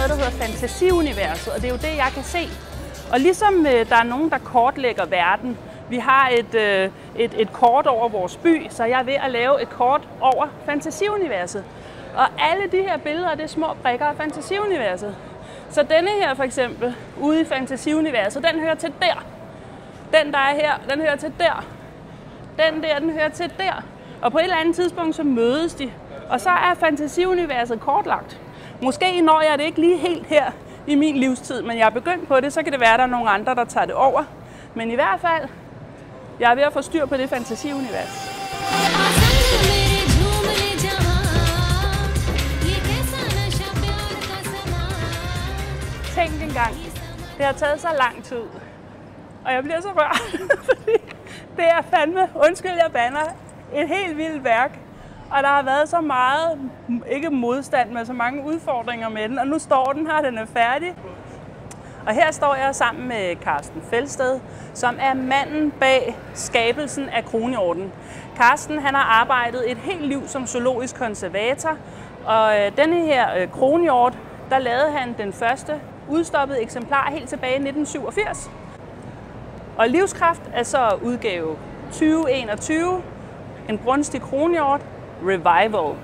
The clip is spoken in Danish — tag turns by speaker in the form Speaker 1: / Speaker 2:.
Speaker 1: noget, der hedder fantasiuniverset, og det er jo det, jeg kan se. Og ligesom der er nogen, der kortlægger verden, vi har et kort over vores by, så jeg er ved at lave et kort over fantasiuniverset. Og alle de her billeder, det er små brikker af fantasiuniverset. Så denne her for eksempel, ude i fantasiuniverset, den hører til der. Den, der er her, den hører til der. Den der, den hører til der. Og på et eller andet tidspunkt, så mødes de. Og så er fantasiuniverset kortlagt. Måske når jeg det ikke lige helt her i min livstid, men jeg er begyndt på det, så kan det være, at der er nogle andre, der tager det over. Men i hvert fald, jeg er ved at få styr på det fantasiunivers. Tænk engang, det har taget så lang tid, og jeg bliver så rørt, fordi det er fandme, undskyld jeg bander, et helt vildt værk. Og der har været så meget, ikke modstand, men så mange udfordringer med den, og nu står den her, den er færdig. Og her står jeg sammen med Carsten Felsted, som er manden bag skabelsen af kronhjorten. Carsten, han har arbejdet et helt liv som zoologisk konservator, og denne her kronhjort, der lavede han den første udstoppede eksemplar helt tilbage i 1987. Og Livskraft er så udgave 2021, en brunstig kronhjort, Revival.